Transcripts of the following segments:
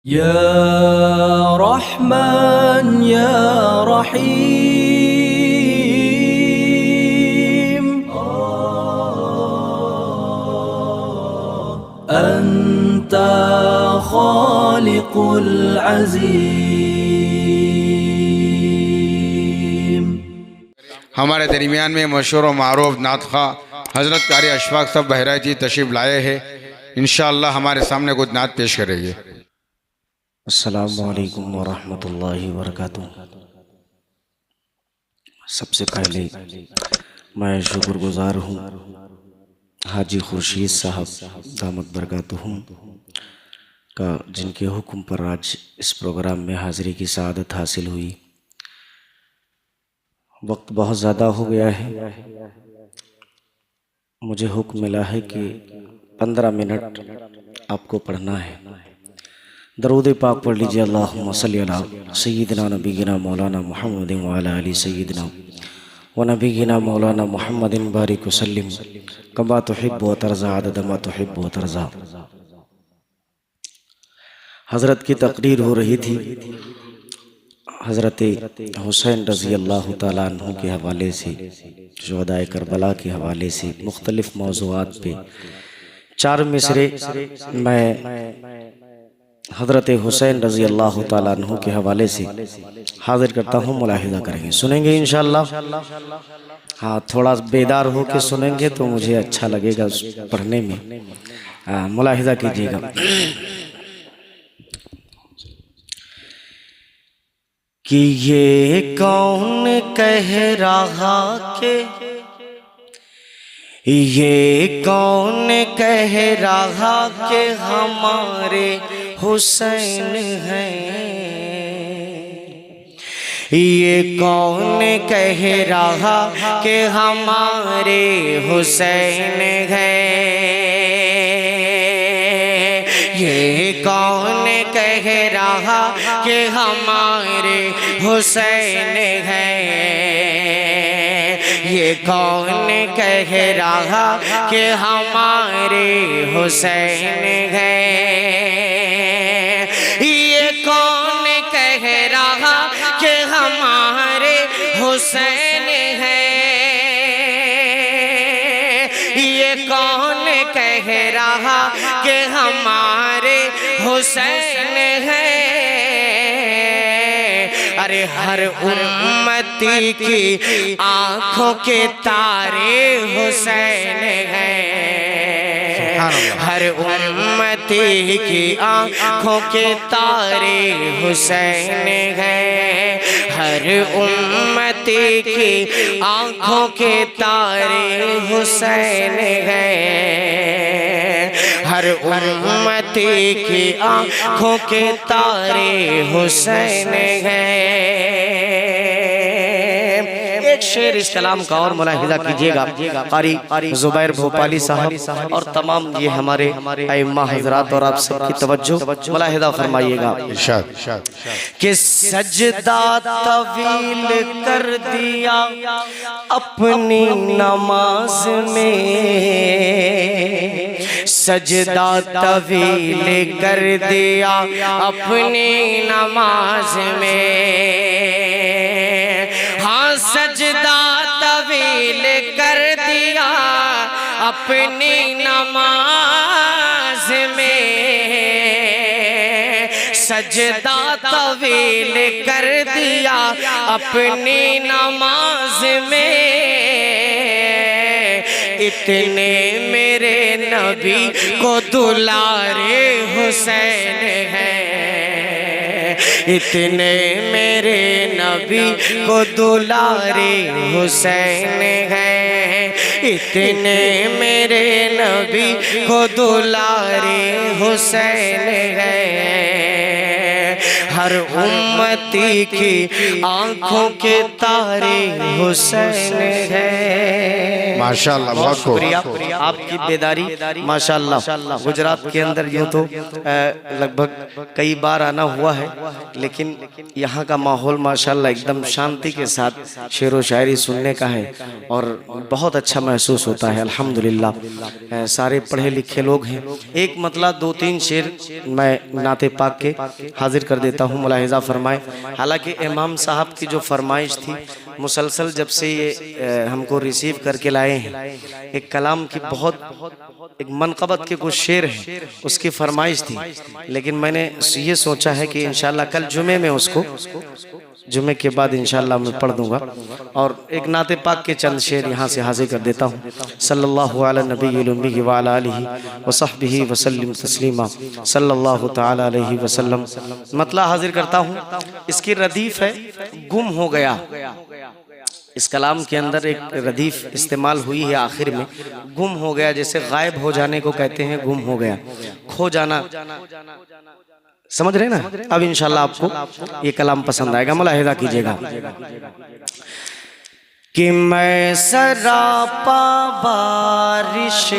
يا رحمن يا رحيم أنت خالق العظيم. ہمارے درمیان میں مشہور و معروف نعت خواہ حضرت قاری اشفاق صاحب بہرائچی تشریف لائے ہیں. انشاءاللہ ہمارے سامنے کچھ نعت پیش کریں گے. السلام علیکم ورحمۃ اللہ وبرکاتہ. سب سے پہلے میں شکر گزار ہوں حاجی خورشید صاحب دامت برکاتہم کا، جن کے حکم پر آج اس پروگرام میں حاضری کی سعادت حاصل ہوئی. وقت بہت زیادہ ہو گیا ہے، مجھے حکم ملا ہے کہ 15 منٹ آپ کو پڑھنا ہے. درود پاک پڑھ لیجئے. اللہم صلی علی سیدنا نبینا مولانا محمد وعلی آلِ سیدنا و نبینا مولانا محمد بارک وسلم کما تحب و ترضا عدد ما تحب و ترضا. حضرت کی تقریر ہو رہی تھی. حضرت حسین رضی اللہ تعالیٰ عنہ کے حوالے سے، شہدائے کربلا کے حوالے سے، مختلف موضوعات پہ 4 مصرے میں حضرت حسین رضی اللہ تعالیٰ عنہ کے حوالے سے حاضر کرتا ہوں. ملاحظہ کریں گے، سنیں گے انشاءاللہ. ہاں، تھوڑا بیدار ہو کے سنیں گے تو مجھے اچھا لگے گا پڑھنے میں. ملاحظہ کیجئے گا. کہ یہ کون کہہ رہا کہ، یہ کون کہہ رہا کہ ہمارے حسین ہیں. یہ کون کہہ رہا کہ ہمارے حسین ہیں. یہ کون کہہ رہا کہ ہمارے حسین ہیں. یہ کون کہہ رہا کہ ہمارے حسین ہیں. یہ کون کہہ رہا کہ ہمارے حسین ہیں. یہ کون کہہ رہا کہ ہمارے حسین ہیں. ارے ہر امتی کی آنکھوں کے تارے حسین ہیں. ہر امتی کی آنکھوں کے تارے حسین ہیں. ہر امتی کی آنکھوں کے تارے حسین ہیں. ہر امتی کی آنکھوں کے تارے حسین ہیں. ایک شعر اس کلام کا اور ملاحظہ کیجئے گا. قاری زبیر بھوپالی صاحب اور تمام یہ ہمارے ائمہ حضرات اور آپ سب کی توجہ ملاحظہ فرمائیے گا. کہ سجدہ طویل کر دیا اپنی نماز میں. سجدہ طویل کر دیا اپنی نماز میں. ہاں، سجدہ طویل کر دیا اپنی نماز میں. سجدہ طویل کر دیا اپنی نماز میں. اتنے میرے نبی کو دلارے حسین ہیں. اتنے میرے نبی کو دلارے حسین ہیں. اتنے میرے نبی کو دلارے حسین ہیں. ہر امتی کی آنکھوں کے تارے حسین ہے۔ ماشاءاللہ، بہت خوب۔ شکریہ آپ کی بیداری ماشاءاللہ۔ گجرات کے اندر یوں تو لگ بھگ کئی بار آنا ہوا ہے، لیکن یہاں کا ماحول ماشاءاللہ ایک دم شانتی کے ساتھ شعر و شاعری سننے کا ہے اور بہت اچھا محسوس ہوتا ہے الحمدللہ۔ سارے پڑھے لکھے لوگ ہیں۔ ایک مطلع 2-3 شعر میں نعت پاک کے حاضر کر دیتا ہوں، ملاحظہ فرمائے۔ حالانکہ امام صاحب کی جو فرمائش تھی، مسلسل جب سے یہ ہم کو ریسیو کر کے لائے ہیں، ایک کلام کی بہت ایک منقبت کے کچھ شعر ہیں، اس کی فرمائش تھی، لیکن میں نے یہ سوچا ہے کہ انشاءاللہ کل جمعے میں اس کو جمعے کے بعد انشاءاللہ میں پڑھ دوں گا، اور ایک نعت پاک کے چند شعر یہاں سے حاضر کر دیتا ہوں۔ صلی اللہ علی نبی الامی وعلی آلہ وصحبہ وسلم تسلیما، صلی اللہ تعالی علیہ وسلم۔ مطلع حاضر کرتا ہوں، اس کی ردیف ہے گم ہو گیا۔ اس کلام کے اندر ایک ردیف استعمال ہوئی ہے آخر میں، گم ہو گیا، جیسے غائب ہو جانے کو کہتے ہیں، گم ہو گیا، کھو جانا، سمجھ رہے نا؟ اب انشاءاللہ آپ کو یہ کلام پسند آئے گا، ملاحظہ کیجئے گا کہ میں سراپا بارش،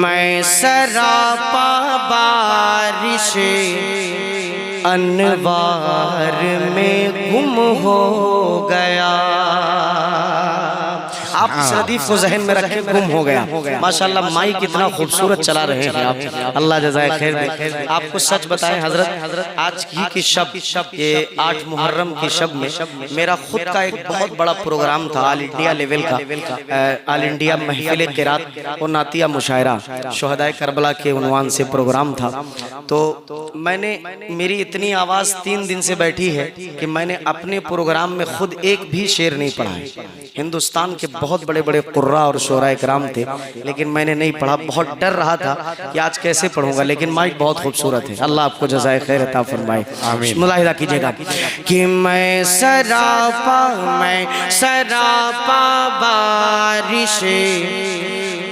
میں سراپا بارش انوار میں گم ہو گیا۔ آپ اس ردیف کو ذہن میں رکھیں، گم ہو گیا۔ ماشاءاللہ مائک کتنا خوبصورت چلا رہے ہیں آپ، اللہ جزائے خیر دے۔ آپ کو سچ بتائیں حضرت، آج کی شب، یہ 8 محرم کی شب میں میرا خود کا ایک بہت بڑا پروگرام تھا، آل انڈیا لیول کا، آل انڈیا محفل قرات اور نعتیہ مشاعرہ، شہدائے کربلا کے عنوان سے پروگرام تھا۔ تو میں نے، میری اتنی آواز 3 دن سے بیٹھی ہے کہ میں نے اپنے پروگرام میں خود ایک بھی شعر نہیں پڑھا ہے۔ ہندوستان کے بہت بڑے بڑے قراء اور شعراء کرام تھے، لیکن میں نے نہیں پڑھا، بہت ڈر رہا تھا کہ آج کیسے پڑھوں گا، لیکن مائک بہت خوبصورت ہے، اللہ آپ کو جزائے خیر عطا فرمائے۔ ملاحظہ کیجئے گا کہ میں سراپا بارش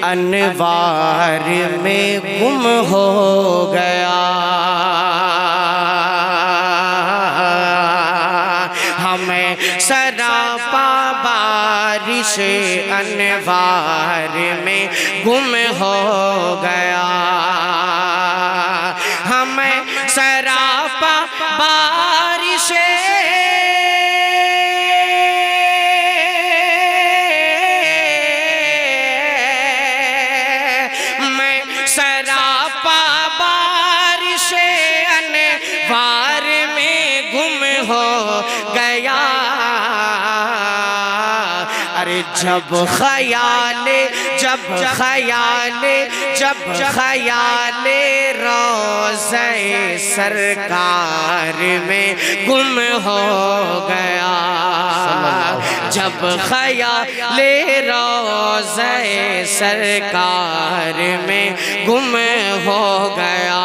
انوار میں گم ہو گیا، ہمیں سراپا بارش انوار میں گم ہو گیا، ہمیں سراپا بارش میں سراپا بارش انوار میں گم ہو گیا۔ ارے جب خیال روضہ سرکار میں گم ہو گیا، جب خیال روضہ سرکار میں گم ہو گیا،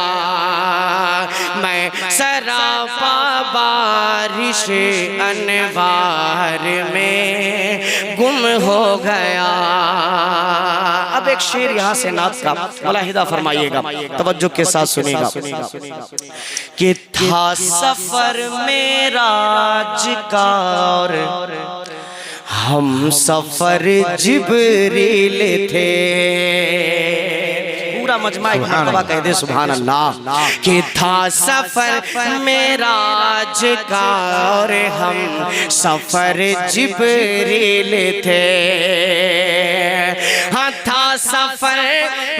میں سراپا بارش انوار میں گم ہو گیا۔ اب ایک شعر یہاں سے نعت کا ملاحظہ فرمائیے گا، توجہ کے ساتھ سنیے گا کہ تھا سفر معراج کا اور ہم سفر جبریل تھے، پورا مجمع ایک مرتبہ کہہ دے سبحان اللہ، کہ تھا سفر معراج کا اور ہم سفر جبریل تھے، ہاں تھا سفر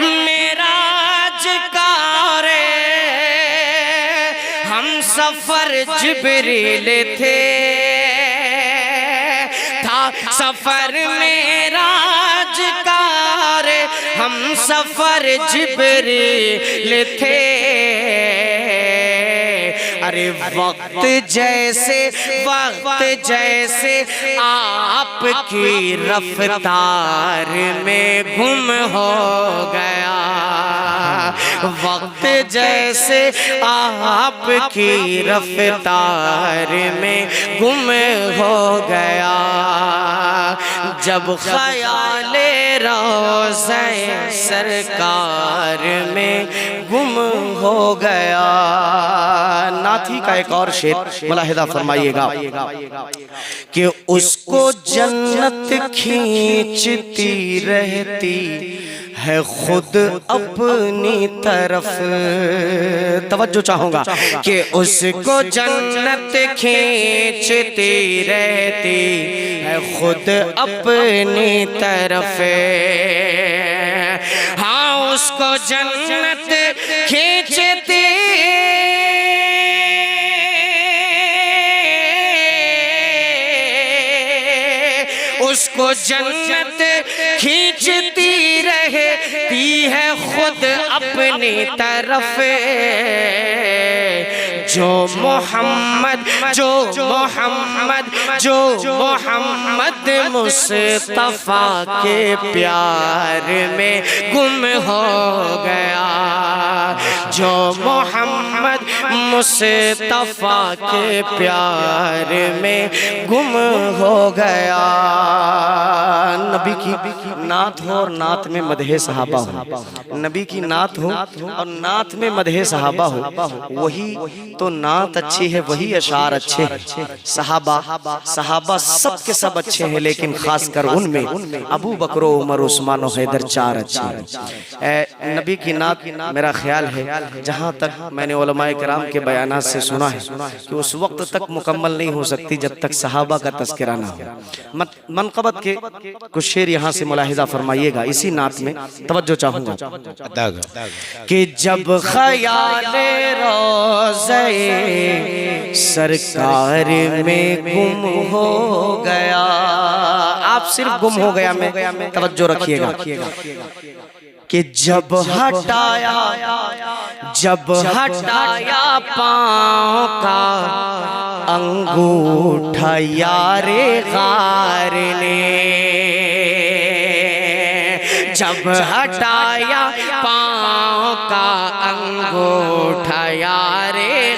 معراج کا اور ہم سفر جبریل تھے، تھا سفر معراج کا اور ہم سفر جبریل تھے، ارے وقت جیسے آپ کی رفتار میں گم ہو گیا، وقت جیسے آپ کی رفتار میں گم ہو گیا، جب خیال روضہ سرکار میں گم ہو گیا. نعت ہی کا ایک اور شعر ملاحظہ فرمائیے گا کہ اس کو جنت کھینچتی رہتی ہے خود اپنی طرف. توجہ چاہوں گا کہ اس کو جنت کھینچتی رہتی ہے خود اپنی طرف. ہاں اس کو جنت کھینچتی اس کو جنت کھینچتی رہتی ہے خود اپنی طرف. جو محمد مصطفیٰ کے پیار میں گم ہو گیا. جو محمد مصطفیٰ کے پیار میں گم ہو گیا. نبی کی نعت ہو اور نعت میں مدح صحابہ ہو, نبی کی نعت ہو اور نعت میں مدح صحابہ ہو, وہی تو نعت اچھی ہے, وہی اشعار اچھے ہیں. صحابہ سب کے سب اچھے ہیں, لیکن خاص کر ان میں ابو بکر و عمر عثمان و حیدر چار اچھے ہیں. نبی کی نعت میرا خیال ہے جہاں تک میں نے علماء کرام کے بیانات سے سنا ہے کہ اس وقت تک مکمل نہیں ہو سکتی جب تک صحابہ کا تذکرہ نہ ہو. منقبت کے کچھ شعر یہاں سے ملاحظہ فرمائیے گا اسی نعت میں. توجہ چاہوں گا کہ جب خیال روضہ سرکار میں گم ہو گیا. آپ صرف گم ہو گیا میں توجہ رکھیے گا کہ جب ہٹایا پاؤں کا انگوٹھا یار غار نے. جب ہٹایا پاؤں کا انگوٹھا یار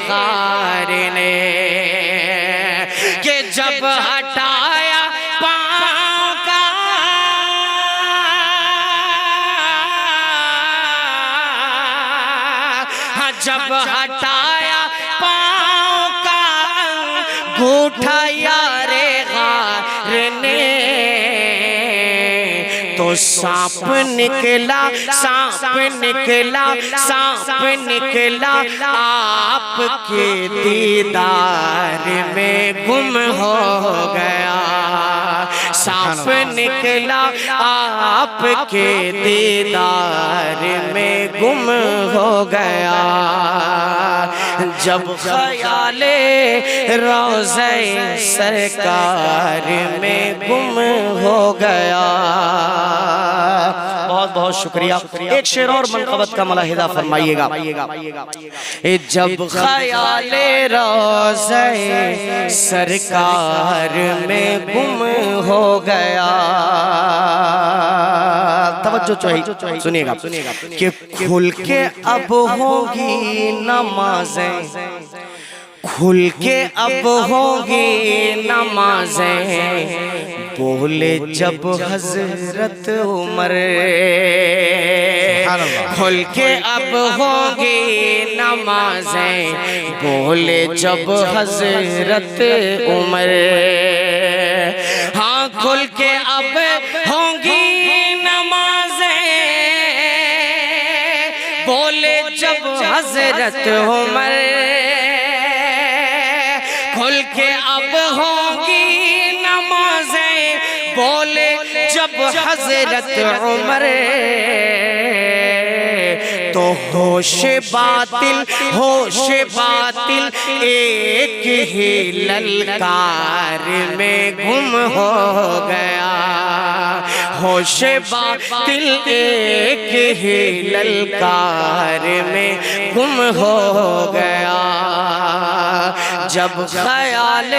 غار نے. کہ جب ہٹایا پاؤں کا جب ہٹایا پاؤں کا انگوٹھا یار غار نے تو سانپ نکلا آپ کے دیدار میں گم ہو گیا. سانپ نکلا آپ کے دیدار میں گم ہو گیا. جب خیال روضہ سرکار میں گم ہو گیا. بہت بہت شکریہ. ایک شعر اور منقبت کا ملاحظہ فرمائیے گا. جب خیال روضہ سرکار میں گم ہو گیا. توجہ سنیے گا کہ کھل کے اب ہوگی نمازیں, کھل کے اب ہوگی نمازیں بولے جب حضرت عمر. کھل کے اب ہوگی نمازیں بولے جب حضرت عمر. ہاں کھل کے اب ہونگی نمازیں بولے جب حضرت عمر. کھل کے اب ہونگی نمازیں بولے جب حضرت عمر. تو ہوش باطل ایک ہی للکار میں گم ہو گیا. ہوش باطل ایک ہی للکار میں گم ہو گیا. جب خیال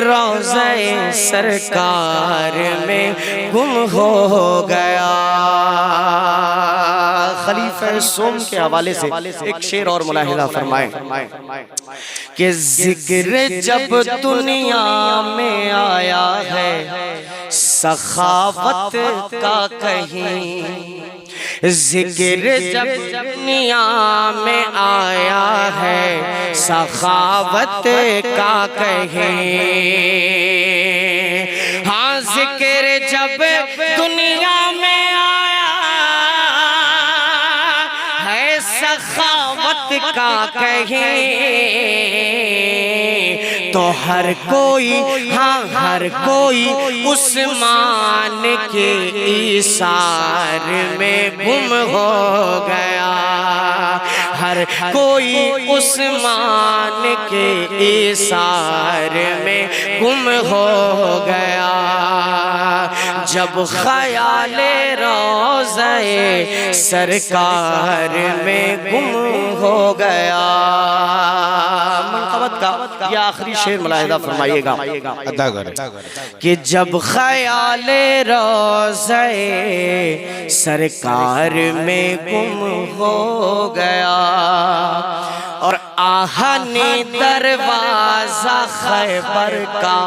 روضہ سرکار میں گم ہو گیا. خلیفہ سوم کے حوالے سے ایک شعر اور ملاحظہ فرمائیں کہ ذکر جب دنیا میں آیا ہے سخاوت کا کہیں, ذکر جب دنیا میں آیا ہے سخاوت کا کہیں، ہاں ذکر جب دنیا میں آیا ہے سخاوت کا کہیں، تو ہر کوئی ہاں ہر کوئی عثمان کے ایثار میں گم ہو گیا، ہر کوئی عثمان کے ایثار میں گم ہو گیا، جب خیال روضہ سرکار میں گم ہو گیا۔ منقبت کا یہ آخری شعر ملاحظہ فرمائیے گا، ادا کریں کہ جب خیال روضہ سرکار میں گم ہو گیا اور آہنی دروازہ خیبر کا،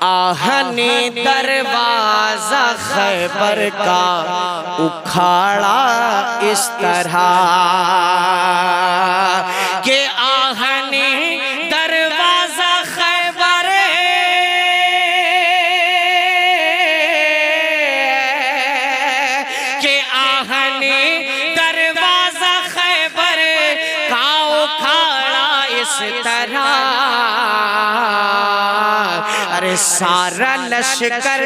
آہنی دروازہ خیبر کا اکھاڑا اس طرح کہ آہنی دروازہ خیبر کہ آہنی دروازہ خیبر کا اکھاڑا اس طرح، ارے سارا لشکر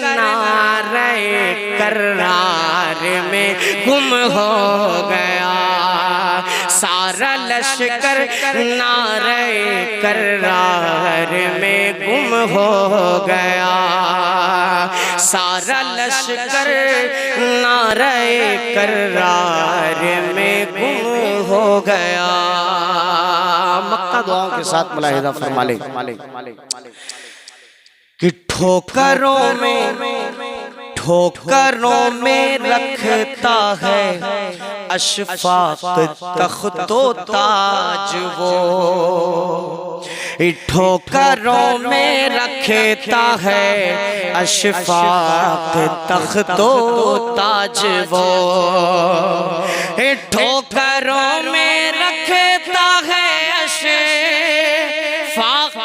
نعرہ کرار میں گم ہو گیا، سارا لشکر نعرہ کرار میں گم ہو گیا، سارا لشکر نعرہ کرار میں گم ہو گیا۔ مکہ دعاؤں کے ساتھ ملاحظہ فرما لیں کہ ٹھوکروں میں رکھتا ہے اشفاق تخت و تاج وہ، ٹھوکروں میں رکھتا ہے اشفاق تخت و تاج وہ، ٹھوکروں میں رکھتا ہے اشفاق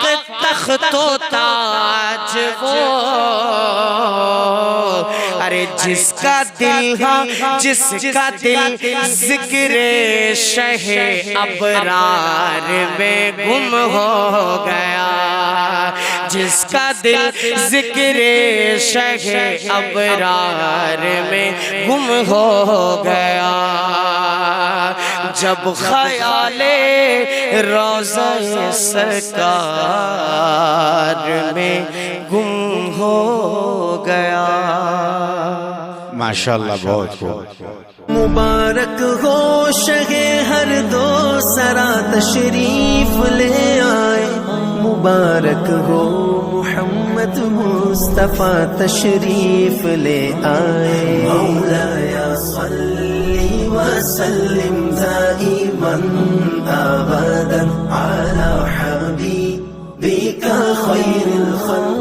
تخت و تاج وہ، ارے جس کا دل ذکر شہ ابرار میں گم ہو گیا، جس کا دل ذکر شہ ابرار میں گم ہو گیا، جب خیال روضہ سرکار میں گم ہو گیا۔ ماشاءاللہ بہت خوب۔ مبارک ہو شہ ہر دو سرا تشریف لے آئے، مبارک ہو محمد مصطفیٰ تشریف لے آئے، مولایا صلی وسلم دائما ابدا علی حبیبک خیر الخلق